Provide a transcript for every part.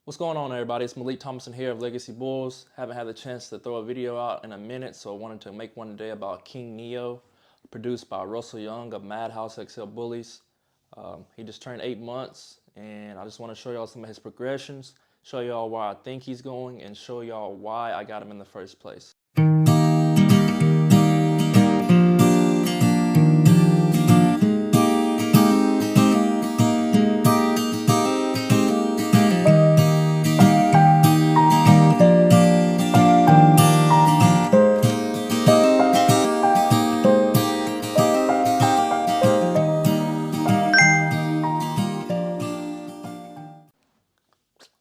What's going on, everybody? It's Malik Thompson here of Legacy Bullz. Haven't had the chance to throw a video out in a minute, so I wanted to make one today about King Neo, produced by Russell Young of Madhouse XL Bullies. He just turned 8 months, and I just want to show y'all some of his progressions, show y'all where I think he's going, and show y'all why I got him in the first place.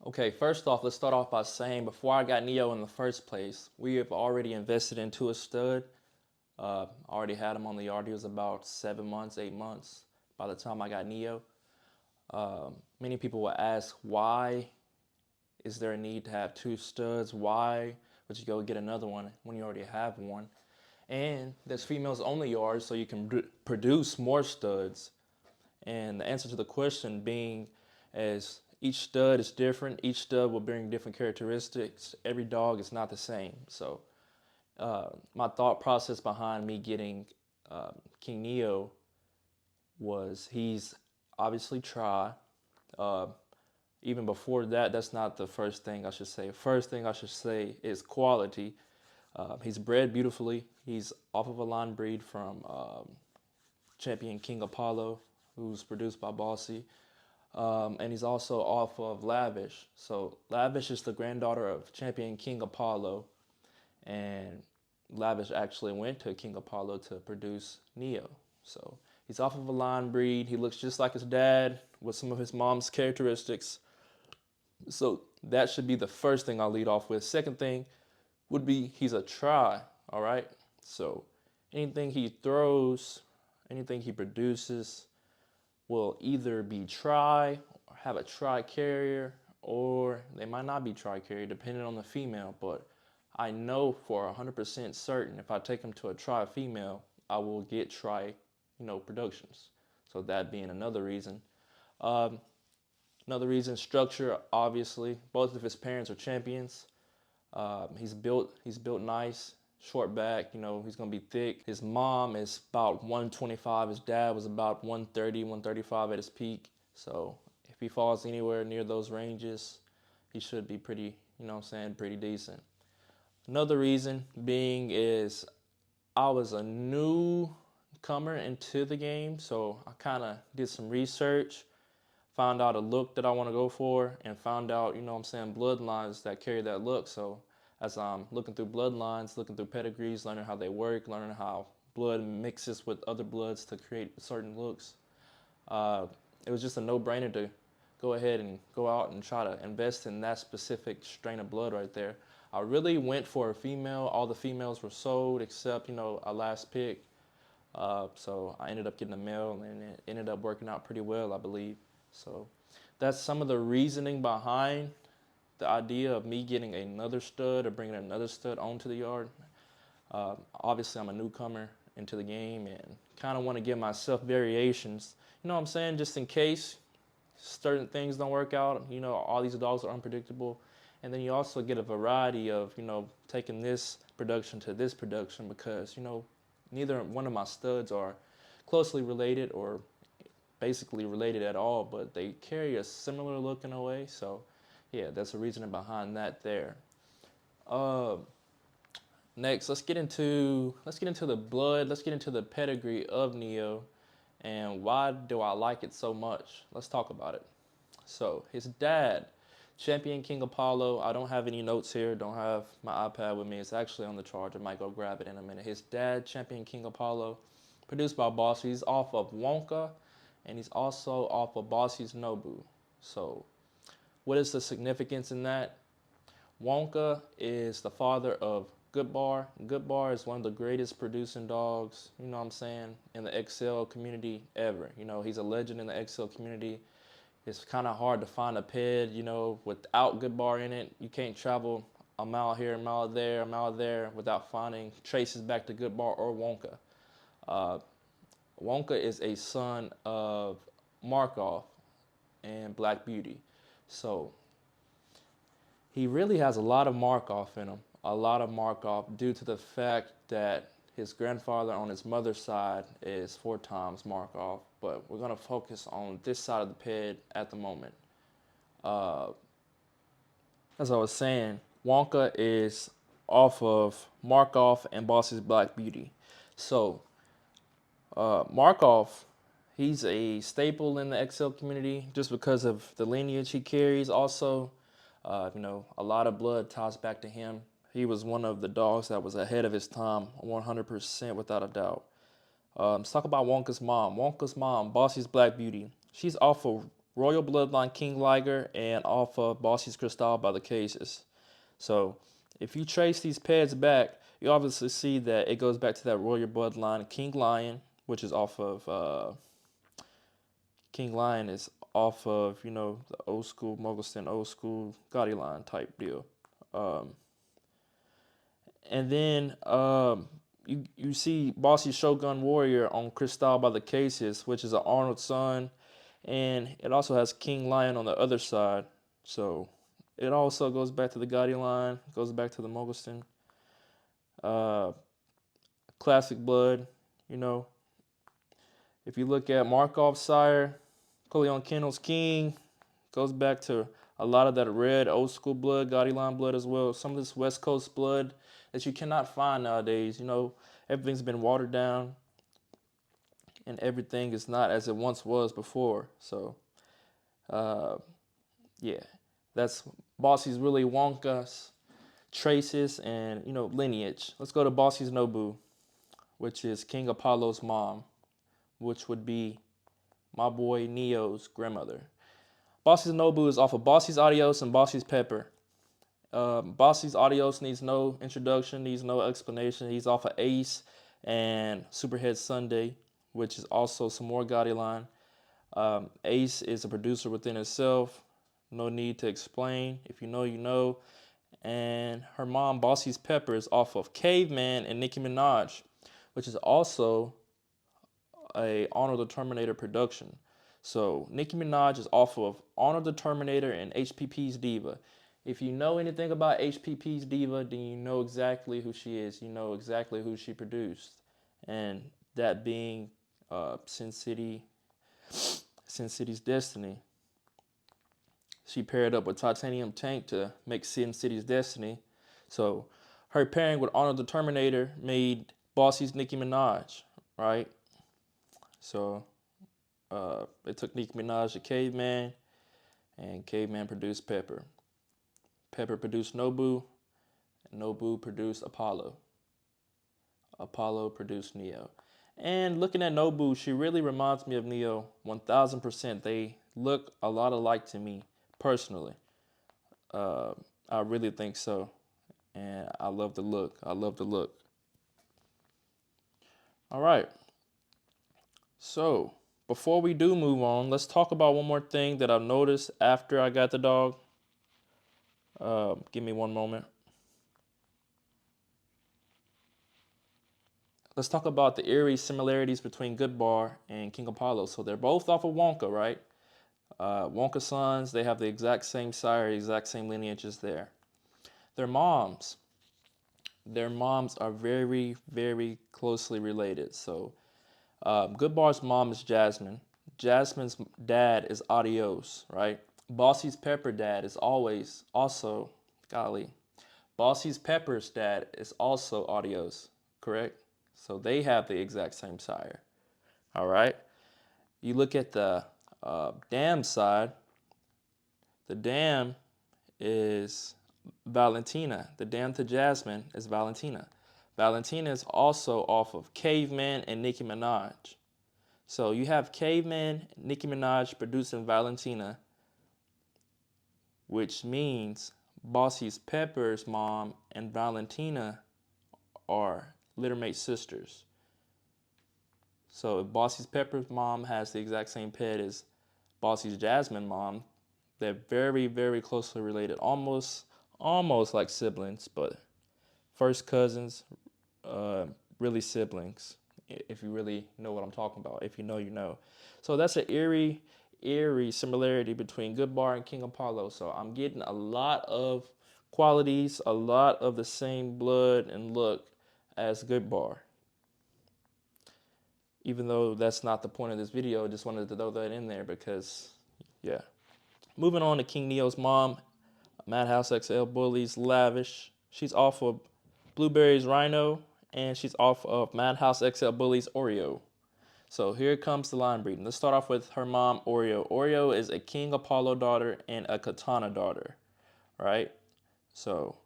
Okay, first off, let's start off by saying before I got Neo in the first place, we have already invested into a stud. Already had him on the yard. He was about 7 months, 8 months by the time I got Neo. Many people will ask, why is there a need to have 2 studs? Why would you go get another one when you already have one? And there's females only yards, so you can produce more studs. And the answer to the question being, as each stud is different, each stud will bring different characteristics. Every dog is not the same. So my thought process behind me getting King Neo was he's obviously try. Even before that, that's not the first thing I should say. First thing I should say is quality. He's bred beautifully. He's off of a line breed from Champion King Apollo, who's produced by Bossy. And he's also off of Lavish. So Lavish is the granddaughter of Champion King Apollo. And Lavish actually went to King Apollo to produce Neo. So he's off of a line breed. He looks just like his dad with some of his mom's characteristics. So that should be the first thing I'll lead off with. Second thing would be he's a try, all right? So anything he throws, anything he produces will either be try, or have a try carrier, or they might not be try carrier depending on the female. But I know for 100% certain if I take him to a try female, I will get try, productions. So that being another reason. Another reason, structure, obviously. Both of his parents are champions. He's built nice, short back, he's gonna be thick. His mom is about 125. His dad was about 130, 135 at his peak. So if he falls anywhere near those ranges, he should be pretty, pretty decent. Another reason being is I was a newcomer into the game, so I kind of did some research, found out a look that I want to go for, and found out, bloodlines that carry that look. So as I'm looking through bloodlines, looking through pedigrees, learning how they work, learning how blood mixes with other bloods to create certain looks, it was just a no-brainer to go ahead and go out and try to invest in that specific strain of blood right there. I really went for a female. All the females were sold except, a last pick. So I ended up getting a male, and it ended up working out pretty well, I believe. So that's some of the reasoning behind the idea of me getting another stud or bringing another stud onto the yard. Obviously, I'm a newcomer into the game and kind of want to give myself variations. Just in case certain things don't work out. All these dogs are unpredictable. And then you also get a variety of, taking this production to this production because, neither one of my studs are closely related or basically related at all, but they carry a similar look in a way. So yeah, that's the reasoning behind that there. Next, let's get into the blood. Let's get into the pedigree of Neo and why do I like it so much. Let's talk about it. So his dad, Champion King Apollo. I don't have any notes here. Don't have my iPad with me. It's actually on the charger. I might go grab it in a minute. His dad, Champion King Apollo, produced by Bossy. He's off of Wonka, and he's also off of Bossy's Nobu. So what is the significance in that? Wonka is the father of Good Bar. Good Bar is one of the greatest producing dogs, in the XL community ever. He's a legend in the XL community. It's kind of hard to find a ped, without Good Bar in it. You can't travel a mile here, a mile there without finding traces back to Good Bar or Wonka. Wonka is a son of Markov and Black Beauty. So he really has a lot of Markov in him. A lot of Markov due to the fact that his grandfather on his mother's side is 4 times Markov. But we're going to focus on this side of the ped at the moment. Uh, as I was saying, Wonka is off of Markov and Bossy's Black Beauty. So, Markov, he's a staple in the XL community just because of the lineage he carries. Also, a lot of blood ties back to him. He was one of the dogs that was ahead of his time, 100% without a doubt. Let's talk about Wonka's mom. Wonka's mom, Bossy's Black Beauty. She's off of Royal Bloodline King Liger and off of Bossy's Cristal by the Cases. So if you trace these peds back, you obviously see that it goes back to that Royal Bloodline King Lion, which is off of King Lion is off of, the old school Mogulston, old school Gotti line type deal. And then you see Bossy Shogun Warrior on Cristal by the Cases, which is an Arnold son. And it also has King Lion on the other side. So it also goes back to the Gotti line, goes back to the Mogulston. Classic blood, If you look at Markov's sire, Coleon Kennel's King, goes back to a lot of that red old school blood, Gotti line blood as well. Some of this West Coast blood that you cannot find nowadays. Everything's been watered down and everything is not as it once was before. So, yeah, that's Bossy's really Wonka's traces and, lineage. Let's go to Bossy's Nobu, which is King Apollo's mom, which would be my boy Neo's grandmother. Bossy's Nobu is off of Bossy's Adios and Bossy's Pepper. Bossy's Adios needs no introduction, needs no explanation. He's off of Ace and Superhead Sunday, which is also some more Gotti line. Ace is a producer within itself. No need to explain. If you know, you know. And her mom, Bossy's Pepper, is off of Caveman and Nicki Minaj, which is also a Honor the Terminator production. So Nicki Minaj is off of Honor the Terminator and HPP's Diva. If you know anything about HPP's Diva, then you know exactly who she is. You know exactly who she produced. And that being Sin City's Destiny. She paired up with Titanium Tank to make Sin City's Destiny. So her pairing with Honor the Terminator made Bossy's Nicki Minaj, right? So it took Nicki Minaj to Caveman, and Caveman produced Pepper. Pepper produced Nobu, and Nobu produced Apollo. Apollo produced Neo. And looking at Nobu, she really reminds me of Neo 1000%. They look a lot alike to me, personally. I really think so. And I love the look. All right. So, before we do move on, let's talk about one more thing that I've noticed after I got the dog. Give me one moment. Let's talk about the eerie similarities between Good Bar and King Apollo. So they're both off of Wonka, right? Wonka sons, they have the exact same sire, exact same lineages there. Their moms are very, very closely related. So Good Bar's mom is Jasmine. Jasmine's dad is Adios, right? Bossy's Pepper dad is always also, Bossy's Pepper's dad is also Adios, correct? So they have the exact same sire, all right? You look at the Dam side, the Dam is Valentina. The Dam to Jasmine is Valentina. Valentina is also off of Caveman and Nicki Minaj. So you have Caveman, Nicki Minaj producing Valentina, which means Bossy's Pepper's mom and Valentina are littermate sisters. So if Bossy's Pepper's mom has the exact same pet as Bossy's Jasmine mom, they're very, very closely related, almost like siblings, but first cousins, really siblings, if you really know what I'm talking about. If you know, you know. So that's an eerie eerie similarity between Good Bar and King Apollo. So I'm getting a lot of qualities, a lot of the same blood and look as Good Bar. Even though that's not the point of this video, I just wanted to throw that in there because, yeah. Moving on to King Neo's mom, Madhouse XL Bullies Lavish. She's off of Blueberry's Rhino, and she's off of Madhouse XL Bullies Oreo. So here comes the line breeding. Let's start off with her mom, Oreo. Oreo is a King Apollo daughter and a Katana daughter, right? So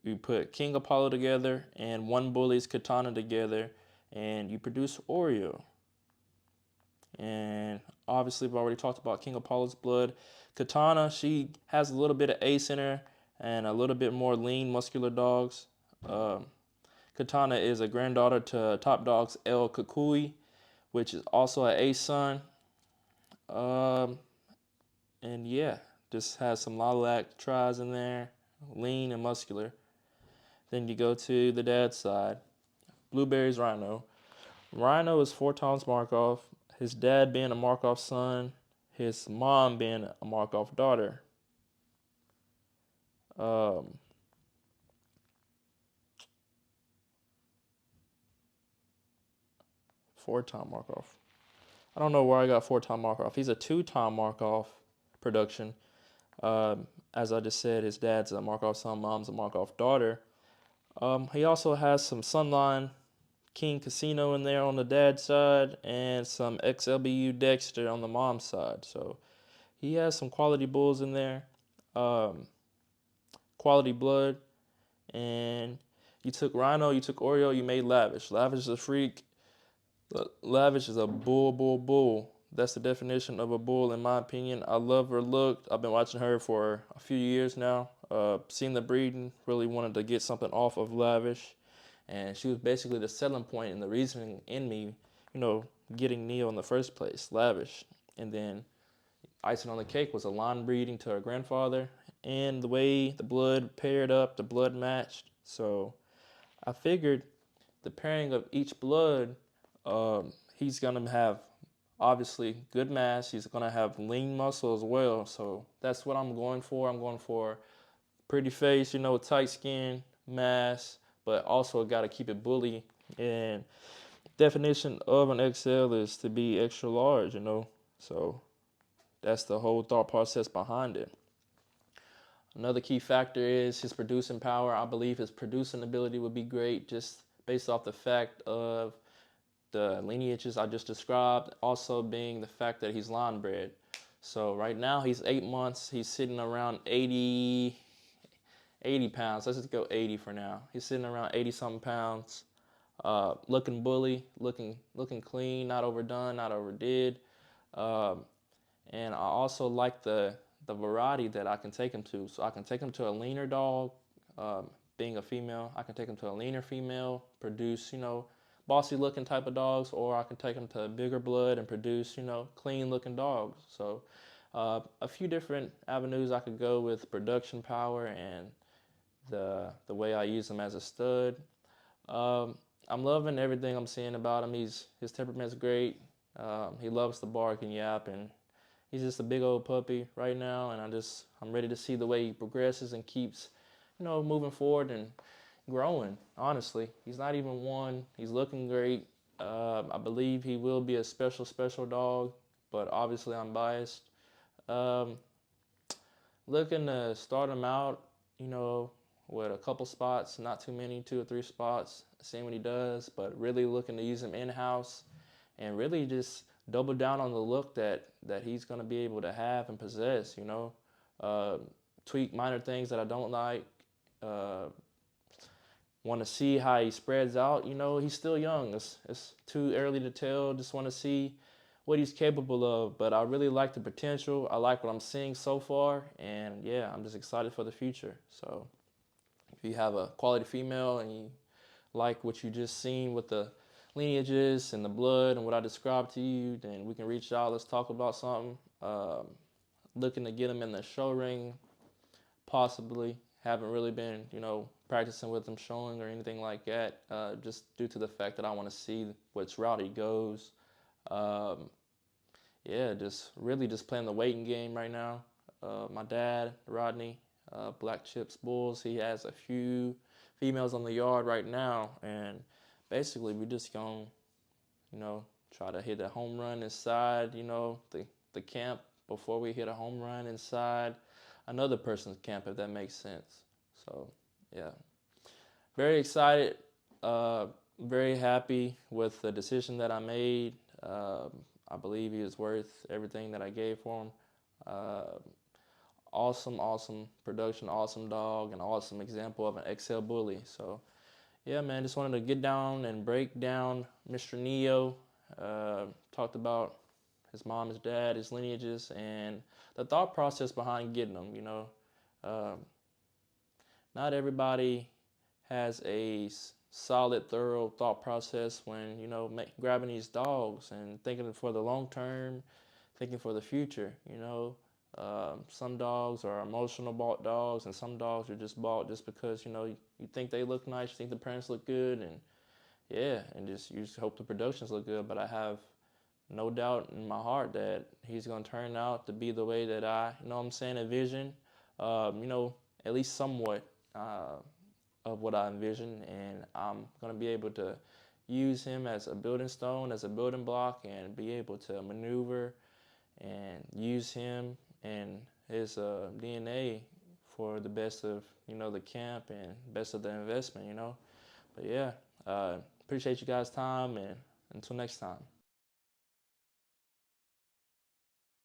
you put King Apollo together and one Bully's Katana together, and you produce Oreo. And obviously, we've already talked about King Apollo's blood. Katana, she has a little bit of ace in her and a little bit more lean, muscular dogs. Katana is a granddaughter to Top Dog's El Kukui, which is also an ace son. And yeah, just has some lilac tries in there, lean and muscular. Then you go to the dad's side, Blueberry's Rhino. Rhino is 4 times Markov, his dad being a Markov son, his mom being a Markov daughter. 4-time Markov. I don't know where I got 4-time Markov. He's a 2-time Markov production. As I just said, his dad's a Markov son, mom's a Markov daughter. He also has some Sunline King Casino in there on the dad's side and some XLBU Dexter on the mom's side. So he has some quality bulls in there, quality blood. And you took Rhino, you took Oreo, you made Lavish. Lavish is a freak. Lavish is a bull. That's the definition of a bull, in my opinion. I love her look. I've been watching her for a few years now. Seen the breeding, really wanted to get something off of Lavish. And she was basically the selling point and the reasoning in me, getting Neo in the first place, Lavish. And then icing on the cake was a line breeding to her grandfather. And the way the blood paired up, the blood matched. So I figured the pairing of each blood, he's going to have obviously good mass. He's going to have lean muscle as well. So that's what I'm going for. I'm going for pretty face, tight skin, mass, but also got to keep it bully. And definition of an XL is to be extra large, So that's the whole thought process behind it. Another key factor is his producing power. I believe his producing ability would be great just based off the fact of the lineages I just described, also being the fact that he's line bred. So right now he's 8 months. He's sitting around 80 pounds. Let's just go 80 for now. He's sitting around 80-something pounds. Looking bully, looking clean, not overdone, not overdid. And I also like the variety that I can take him to. So I can take him to a leaner dog, being a female. I can take him to a leaner female, produce, bossy looking type of dogs, or I can take him to a bigger blood and produce, clean looking dogs. So a few different avenues I could go with production power and the way I use him as a stud. I'm loving everything I'm seeing about him. His temperament's great. He loves to bark and yap, and he's just a big old puppy right now. And I'm ready to see the way he progresses and keeps, moving forward and growing. Honestly, he's not even one. He's looking great. I believe he will be a special dog, but obviously I'm biased. Looking to start him out, with a couple spots, not too many, 2 or 3 spots, seeing what he does, but really looking to use him in-house and really just double down on the look that he's going to be able to have and possess, tweak minor things that I don't like, want to see how he spreads out. He's still young. It's too early to tell. Just want to see what he's capable of, but I really like the potential. I like what I'm seeing so far, and yeah, I'm just excited for the future. So if you have a quality female and you like what you just seen with the lineages and the blood and what I described to you, then we can reach out. Let's talk about something. Looking to get them in the show ring, possibly. Haven't really been, practicing with them showing or anything like that, just due to the fact that I want to see which route he goes. yeah, just really just playing the waiting game right now. My dad, Rodney, Black Chips Bullz, he has a few females on the yard right now, and basically we just gonna, you know, try to hit a home run inside, the camp before we hit a home run inside another person's camp, if that makes sense. So, yeah, very excited, uh, very happy with the decision that I made. I believe he is worth everything that I gave for him. Uh, awesome production, awesome dog, and awesome example of an XL bully. So, yeah, man, just wanted to get down and break down Mr. Neo. Talked about his mom, his dad, his lineages, and the thought process behind getting them. Um, not everybody has a solid, thorough thought process when grabbing these dogs and thinking for the long term, thinking for the future. Some dogs are emotional bought dogs, and some dogs are just bought just because you think they look nice, you think the parents look good, and yeah, and just you just hope the productions look good. But I have no doubt in my heart that he's gonna turn out to be the way that I, envision. At least somewhat of what I envision, and I'm gonna be able to use him as a building stone, as a building block, and be able to maneuver and use him and his DNA for the best of the camp and best of the investment. But yeah, appreciate you guys' time, and until next time.